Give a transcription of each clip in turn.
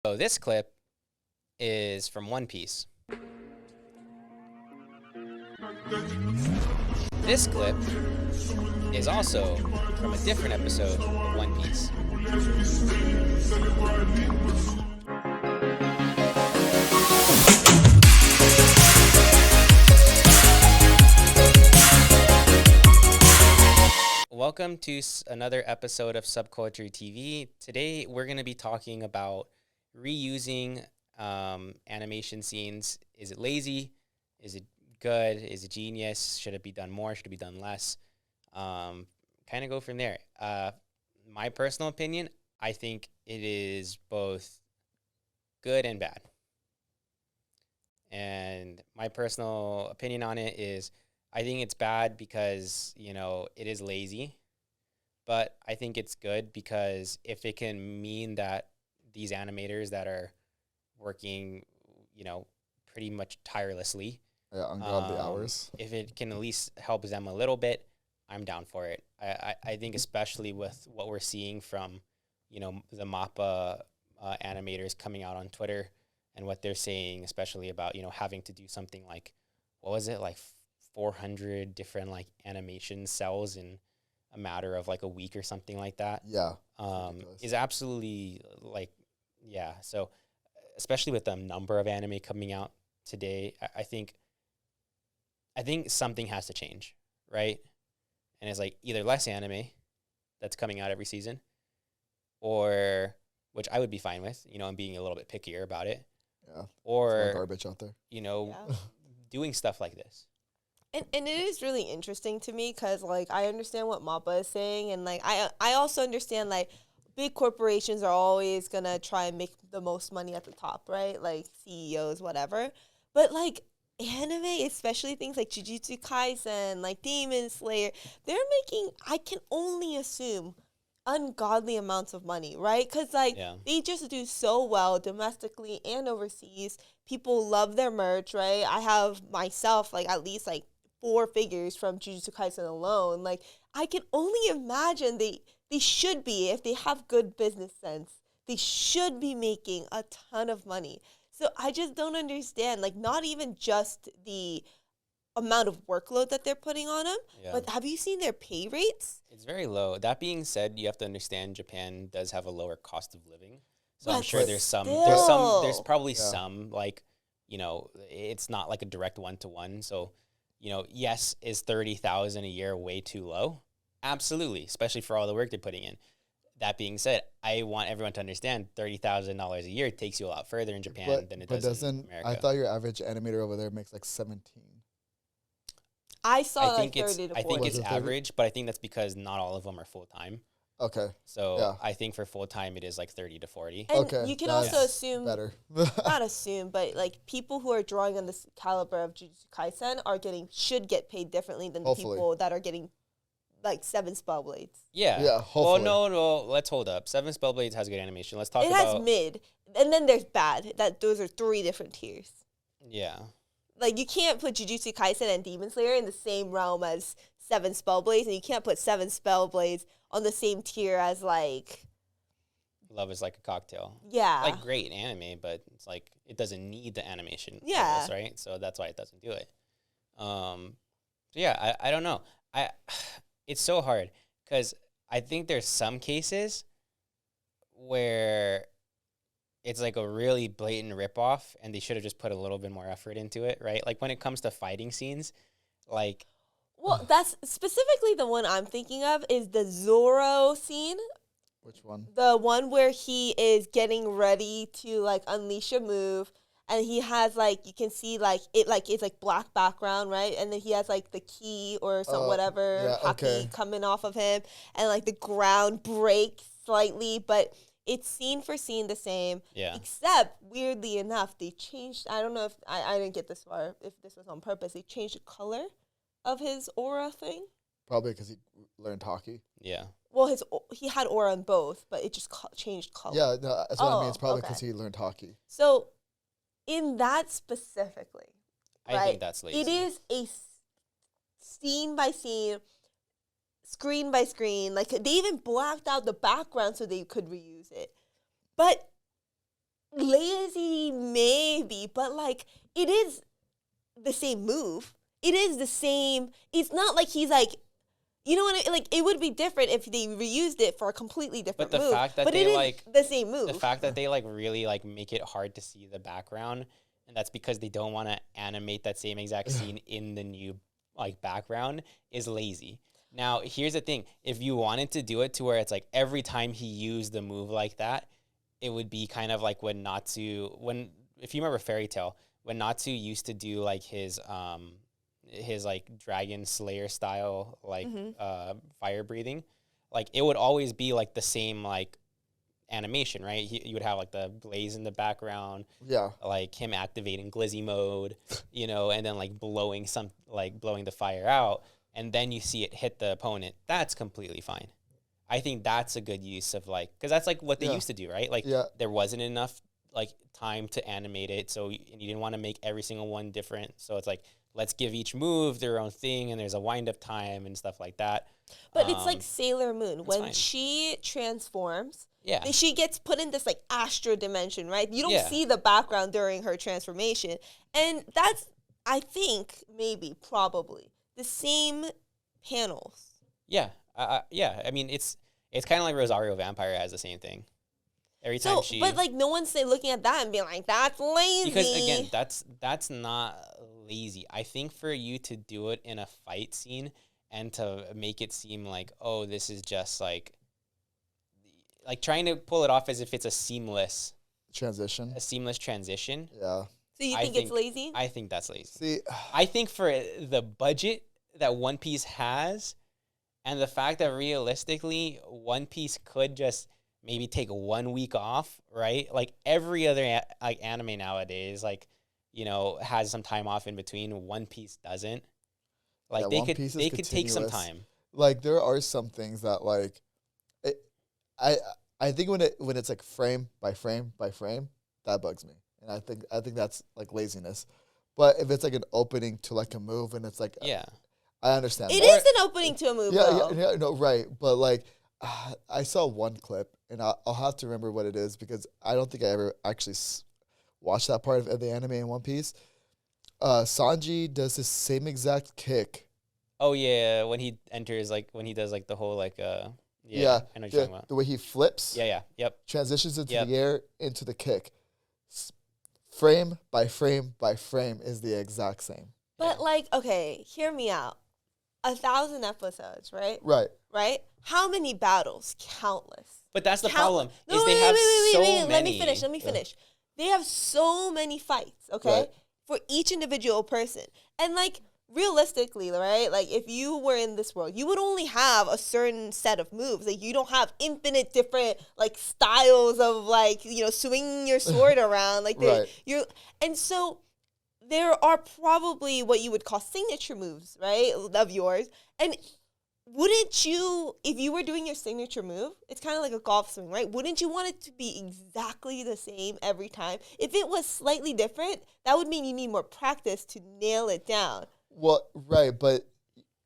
So this clip is from One Piece. This clip is also from a different episode of One Piece. Welcome to another episode of SubculturedTV. Today we're going to be talking about reusing animation scenes. Is it lazy? Is it good? Is it genius? Should it be done more? Should it be done less? Kind of go from there. My personal opinion, I think it is both good and bad. And my personal opinion on it is I think it's bad because, it is lazy. But I think it's good because if it can mean that these animators that are working, pretty much tirelessly, ungodly hours. If it can at least help them a little bit, I'm down for it. I think especially with what we're seeing from, the mappa animators coming out on Twitter and what they're saying, especially about, having to do something like, what was it, like 400 different like animation cells in a matter of like a week or something like that. Yeah. Is absolutely so especially with the number of anime coming out today, I think something has to change, right? And it's like either less anime that's coming out every season, or which I would be fine with, and being a little bit pickier about it. Yeah. Or garbage out there. Doing stuff like this. And it is really interesting to me because, like, I understand what Mappa is saying. And, like, I also understand, like, big corporations are always going to try and make the most money at the top, right? Like, CEOs, whatever. But, like, anime, especially things like Jujutsu Kaisen, like Demon Slayer, they're making, I can only assume, ungodly amounts of money, right? Because, like, they just do so well domestically and overseas. People love their merch, right? I have myself, like, at least, like, 4 figures from Jujutsu Kaisen alone. Like, I can only imagine they should be, if they have good business sense, they should be making a ton of money. So I just don't understand, like, not even just the amount of workload that they're putting on them, but have you seen their pay rates? It's very low. That being said, you have to understand Japan does have a lower cost of living. So I'm But sure there's probably some, like, it's not like a direct one-to-one. So, yes, is 30,000 a year way too low? Absolutely, especially for all the work they're putting in. That being said, I want everyone to understand $30,000 a year takes you a lot further in Japan than it does in America. I thought your average animator over there makes like 17. I saw like 30 to 40. I think it's average, but I think that's because not all of them are full-time. Okay. So I think for full-time, it is like 30 to 40. And you can also assume, better. not assume, but like people who are drawing on this caliber of Jujutsu Kaisen should get paid differently than the people that are getting like 7 Spellblades. Yeah. Yeah, hopefully. Well, no, let's hold up. 7 Spellblades has good animation. Let's talk about... It has mid, and then there's bad. Those are 3 different tiers. Yeah. Like, you can't put Jujutsu Kaisen and Demon Slayer in the same realm as 7 Spellblades, and you can't put 7 Spellblades on the same tier as, like... Love is like a cocktail. Yeah. Like, great anime, but it's like, it doesn't need the animation. Yeah. Purpose, right? So that's why it doesn't do it. I don't know. It's so hard, because I think there's some cases where... it's like a really blatant ripoff, and they should have just put a little bit more effort into it, right? Like when it comes to fighting scenes, like... Well, that's specifically the one I'm thinking of is the Zoro scene. Which one? The one where he is getting ready to like unleash a move, and he has like, you can see like it's like black background, right? And then he has like the key or haki coming off of him, and like the ground breaks slightly, but it's scene for scene the same. Yeah. Except, weirdly enough, they changed, I don't know if, I didn't get this far, if this was on purpose, they changed the color of his aura thing. Probably because he learned hockey. Yeah. Well, he had aura in both, but it just changed color. Yeah, no, that's what I mean. It's probably because he learned hockey. So, in that specifically, I think that's lazy. It is a scene by scene, screen by screen. Like, they even blacked out the background so they could reuse it. But maybe, but like it is the same move. It is the same. It's not like he's like, you know what? Like it would be different if they reused it for a completely different But the move. fact that but they it is like the same move. the fact that they like really like make it hard to see the background, and that's because they don't want to animate that same exact scene in the new like background is lazy. Now, here's the thing. If you wanted to do it to where it's like every time he used the move like that, it would be kind of like when if you remember Fairy Tail, when Natsu used to do like his like dragon slayer style like fire breathing, like it would always be like the same like animation, right? You would have like the blaze in the background, like him activating glizzy mode, and then like blowing the fire out, and then you see it hit the opponent. That's completely fine. I think that's a good use of like, because that's like what they used to do, right? Like there wasn't enough like time to animate it, and you didn't want to make every single one different, so it's like, let's give each move their own thing, and there's a wind-up time and stuff like that. But it's like Sailor Moon. When fine. she transforms, Yeah. she gets put in this like astral dimension, right? You don't see the background during her transformation. And that's, I think, maybe, probably, the same panels. Yeah. Yeah. I mean, it's kind of like Rosario Vampire has the same thing. Every time but like no one's looking at that and being like, that's lazy. Because again, that's not lazy. I think for you to do it in a fight scene and to make it seem like, oh, this is just like trying to pull it off as if it's a seamless transition. Yeah. So you think it's lazy? I think that's lazy. See, I think for the budget that One Piece has, and the fact that realistically One Piece could just maybe take 1 week off, right? Like every other like anime nowadays, like, has some time off in between. One Piece doesn't. Like they could take some time. Like there are some things that like, I think when it's like frame by frame by frame, that bugs me, and I think that's like laziness. But if it's like an opening to like a move and it's like I understand. It is an opening to a move. Yeah, no, right. But like, I saw one clip, and I'll have to remember what it is because I don't think I ever actually watched that part of the anime in One Piece. Sanji does the same exact kick. Oh yeah, when he enters, like when he does like the whole like I know what you're talking about. The way he flips. Yep. Transitions into the air into the kick. Frame by frame by frame is the exact same. But like, okay, hear me out. 1,000 episodes, right? Right. How many battles? Countless. But that's the problem. Is they have so many. Let me finish. They have so many fights, okay, for each individual person. And like, realistically, right? Like, if you were in this world, you would only have a certain set of moves. Like, you don't have infinite different like styles of like, swinging your sword around. Like, and so there are probably what you would call signature moves, right, of yours. And wouldn't you, if you were doing your signature move, it's kind of like a golf swing, right? Wouldn't you want it to be exactly the same every time? If it was slightly different, that would mean you need more practice to nail it down. Well, right, but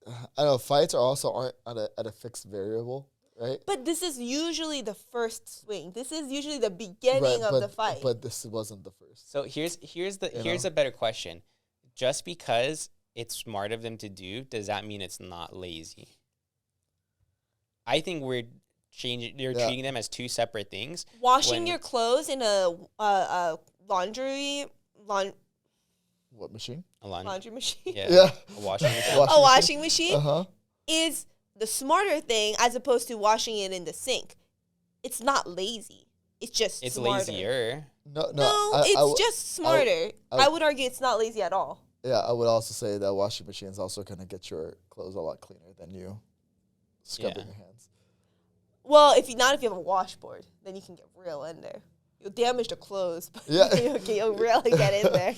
I don't know, fights aren't at a fixed variable, right? But this is usually the first swing. This is usually the beginning of the fight. But this wasn't the first. So here's a better question. Just because it's smart of them to do, does that mean it's not lazy? I think they're treating them as two separate things. Washing your clothes in a laundry. What machine? A laundry machine. Yeah. A washing machine. A washing machine is the smarter thing as opposed to washing it in the sink. It's not lazy. It's just smarter. Lazier. No, it's just smarter. I would argue it's not lazy at all. Yeah, I would also say that washing machines also going to get your clothes a lot cleaner than you scrubbing your hands. Well, if you have a washboard, then you can get real in there. You'll damage the clothes, but you'll really get in there.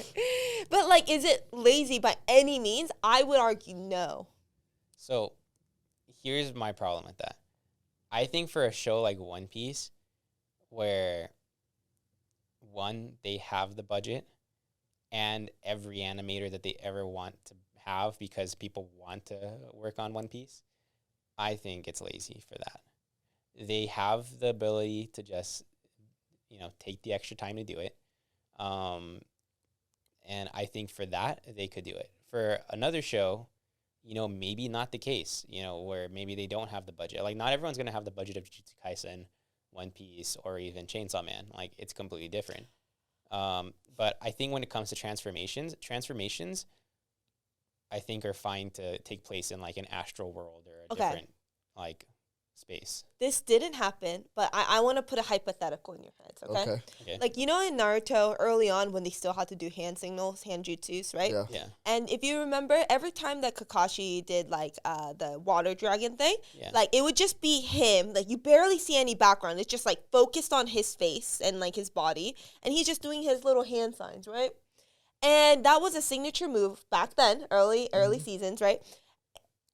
But like, is it lazy by any means? I would argue no. So here's my problem with that. I think for a show like One Piece, where one, they have the budget and every animator that they ever want to have because people want to work on One Piece, I think it's lazy for that. They have the ability to just, take the extra time to do it. And I think for that, they could do it. For another show, maybe not the case, where maybe they don't have the budget. Like, not everyone's going to have the budget of Jujutsu Kaisen, One Piece, or even Chainsaw Man. Like, it's completely different. But I think when it comes to transformations, I think are fine to take place in, like, an astral world or a different, like, space. This didn't happen, but I want to put a hypothetical in your heads, okay? Like, in Naruto, early on, when they still had to do hand signals, hand jutsus, right? Yeah. And if you remember, every time that Kakashi did, like, the water dragon thing, like, it would just be him. Like, you barely see any background. It's just, like, focused on his face and, like, his body. And he's just doing his little hand signs, right? And that was a signature move back then, early seasons, right?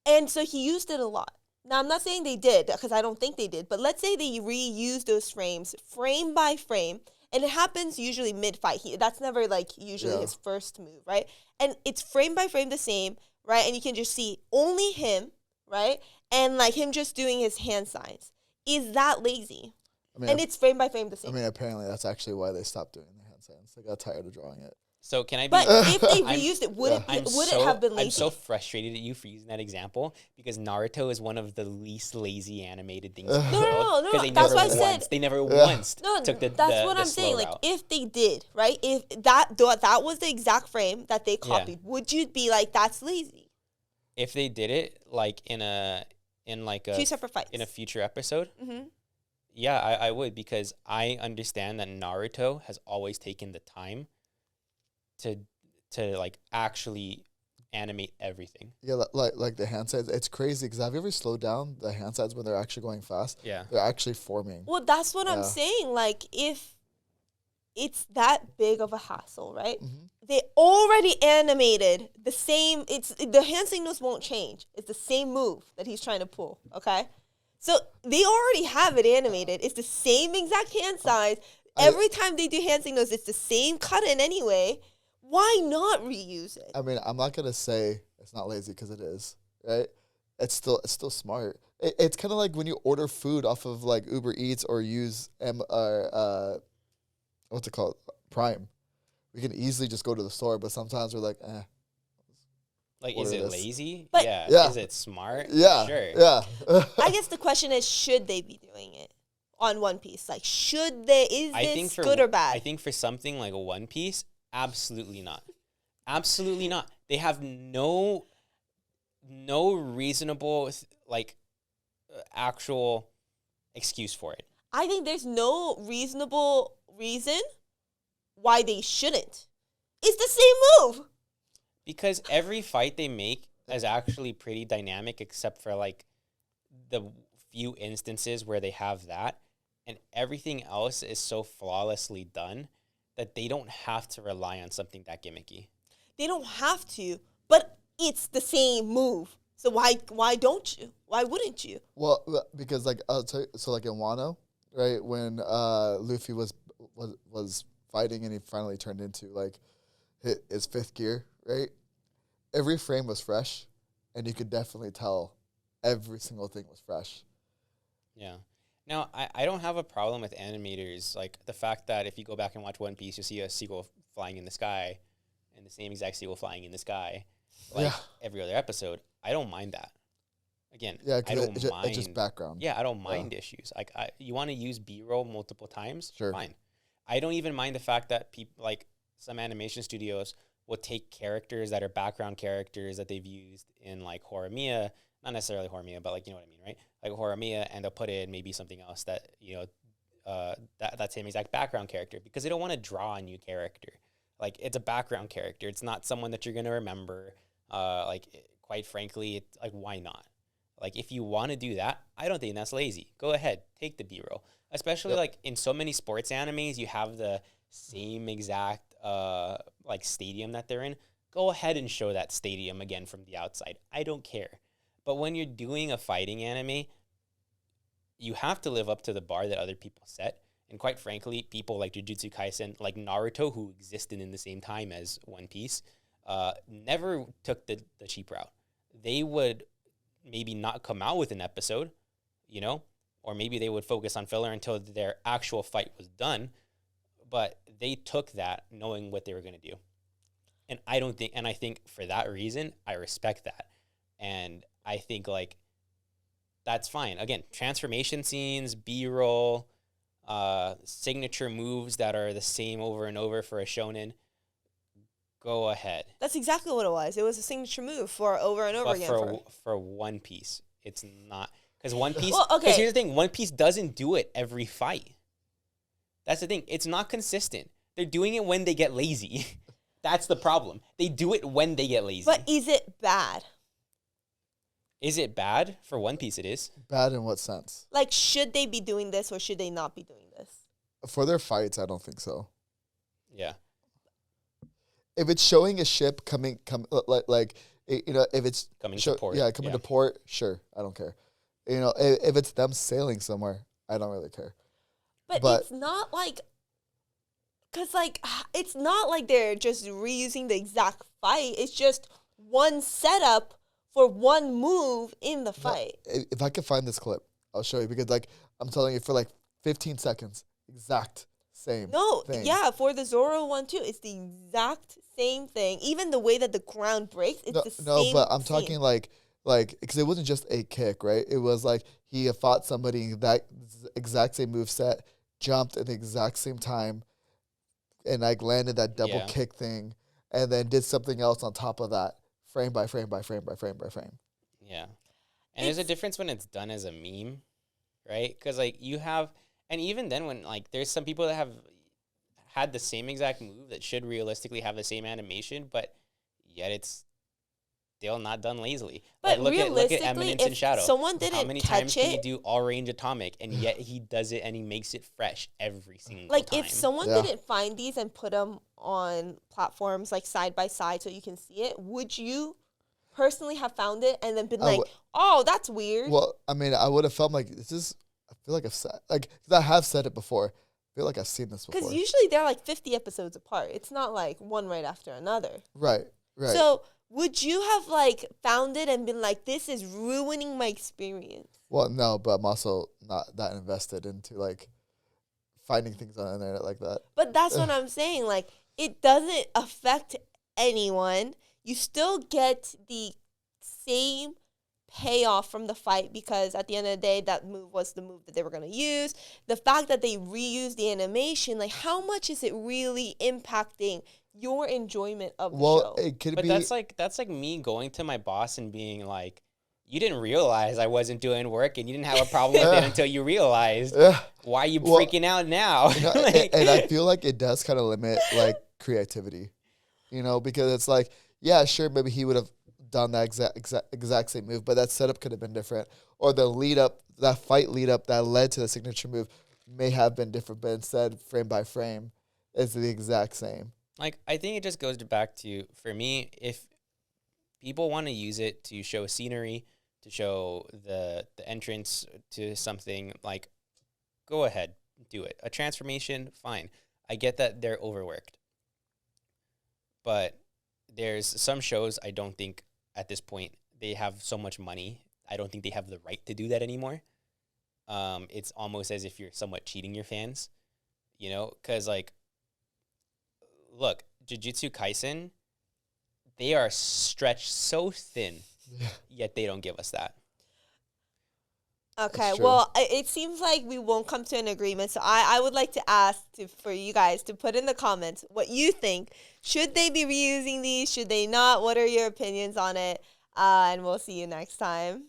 And so he used it a lot. Now, I'm not saying they did, because I don't think they did, but let's say they reuse those frames, frame by frame, and it happens usually mid-fight. That's never, like, usually his first move, right? And it's frame by frame the same, right? And you can just see only him, right? And, like, him just doing his hand signs. Is that lazy? And it's frame by frame the same. I mean, apparently that's actually why they stopped doing the hand signs. They got tired of drawing it. So can I be... But if they reused it, would it have been lazy? I'm so frustrated at you for using that example, because Naruto is one of the least lazy animated things in the world. No. That's why I said... They never once took the That's what I'm saying. route. Like, if they did, right? If that was the exact frame that they copied, would you be like, that's lazy? If they did it, like, in two separate fights. In a future episode, yeah, I would, because I understand that Naruto has always taken the time to like actually animate everything. Yeah, like the hand signs. It's crazy, because have you ever slowed down the hand signs when they're actually going fast? Yeah. They're actually forming. Well, that's what I'm saying. Like, if it's that big of a hassle, right? They already animated the same. The hand signals won't change. It's the same move that he's trying to pull, okay? So they already have it animated. It's the same exact hand size. Every time they do hand signals, it's the same cut-in anyway. Why not reuse it? I mean, I'm not gonna say it's not lazy, because it is, right? It's still smart. It's kind of like when you order food off of, like, Uber Eats or use what's it called, Prime. We can easily just go to the store, but sometimes we're like, Like, is it lazy? But yeah. Is it smart? Yeah. Sure. Yeah. I guess the question is, should they be doing it on One Piece? Like, should they? Is this good or bad? I think for something like a One Piece, absolutely not. Absolutely not. They have no reasonable, like, actual excuse for it. I think there's no reasonable reason why they shouldn't. It's the same move. Because every fight they make is actually pretty dynamic, except for, like, the few instances where they have that. And everything else is so flawlessly done that they don't have to rely on something that gimmicky. They don't have to, but it's the same move. So why don't you? Why wouldn't you? Well, because, like, I'll tell you, so, like, in Wano, right, when Luffy was fighting and he finally turned into, like, his fifth gear, right? Every frame was fresh, and you could definitely tell every single thing was fresh. Yeah. Now, I don't have a problem with animators. Like, the fact that if you go back and watch One Piece, you'll see a seagull flying in the sky, and the same exact seagull flying in the sky, like every other episode. I don't mind that. Again, I don't mind. It's just background. Yeah, I don't mind issues. Like, you want to use B-roll multiple times? Sure. Fine. I don't even mind the fact that people, like, some animation studios will take characters that are background characters that they've used in, like, Horimiya, not necessarily Horimiya, but, like, you know what I mean, right? Like Horimiya, and they'll put in maybe something else that, that same exact background character, because they don't want to draw a new character. Like, it's a background character. It's not someone that you're going to remember. Quite frankly, it's like, why not? Like, if you want to do that, I don't think that's lazy. Go ahead, take the B-roll. Especially, like, in so many sports animes, you have the same exact, like, stadium that they're in. Go ahead and show that stadium again from the outside. I don't care. But when you're doing a fighting anime, you have to live up to the bar that other people set. And quite frankly, people like Jujutsu Kaisen, like Naruto, who existed in the same time as One Piece, never took the cheap route. They would maybe not come out with an episode, or maybe they would focus on filler until their actual fight was done. But they took that knowing what they were going to do. And I think for that reason, I respect that. And I think like that's fine. Again, transformation scenes, B-roll, signature moves that are the same over and over for a shonen. Go ahead. That's exactly what it was. It was a signature move for over and over But again. for One Piece, it's not, because One Piece. Well, okay. Because here's the thing: One Piece doesn't do it every fight. That's the thing. It's not consistent. They're doing it when they get lazy. That's the problem. They do it when they get lazy. But is it bad? Is it bad? For One Piece, it is. Bad in what sense? Like, should they be doing this or should they not be doing this? For their fights, I don't think so. Yeah. If it's showing a ship like if it's Coming to port. yeah, coming to port, sure, I don't care. If it's them sailing somewhere, I don't really care. But it's not like, because like it's not like they're just reusing the exact fight. It's just one setup for one move in the fight. If I could find this clip, I'll show you, because like I'm telling you, for like 15 seconds, exact same thing. Yeah, for the Zoro one too, it's the exact same thing. Even the way that the ground breaks, it's the same. No, but I'm talking like because it wasn't just a kick, right? It was like he fought somebody that exact same move set, jumped at the exact same time, and like landed that double kick thing, and then did something else on top of that, frame by frame by frame by frame by frame. Yeah. And there's a difference when it's done as a meme, right? Because like you have, and even then when like there's some people that have had the same exact move that should realistically have the same animation, but yet it's still not done lazily. But like look at Eminence and if Shadow. someone didn't How many catch times can it, he do all range atomic, and yet he does it and he makes it fresh every single like time. if someone didn't find these and put them on platforms like side by side so you can see it, would you personally have found it and then been like, oh, that's weird? Well, I mean, I would have felt like this is. I feel like I've said, like, 'cause I have said it before. I feel like I've seen this before. Because usually they're like 50 episodes apart. It's not like one right after another. Right. So would you have like found it and been like, this is ruining my experience? Well, no, but I'm also not that invested into like finding things on the internet like that. But that's what I'm saying. Like, it doesn't affect anyone. You still get the same payoff from the fight, because at the end of the day, that move was the move that they were going to use. The fact that they reused the animation, like, how much is it really impacting your enjoyment of the show? It could but be. that's like me going to my boss and being like, you didn't realize I wasn't doing work, and you didn't have a problem with it until you realized. Why are you freaking out now? And I feel like it does kind of limit like creativity, because it's like, yeah, sure, maybe he would have done that exact same move, but that setup could have been different, or the lead up, that fight lead up that led to the signature move may have been different, but instead frame by frame is the exact same. Like, I think it just goes back to, for me, if people want to use it to show scenery, to show the entrance to something, like, go ahead, do it. A transformation, fine. I get that they're overworked, but there's some shows I don't think at this point they have so much money. I don't think they have the right to do that anymore. It's almost as if you're somewhat cheating your fans, because like, look, Jujutsu Kaisen, they are stretched so thin, yet they don't give us that. Okay, well, it seems like we won't come to an agreement, so I would like to ask for you guys to put in the comments what you think. Should they be reusing these? Should they not? What are your opinions on it? And we'll see you next time.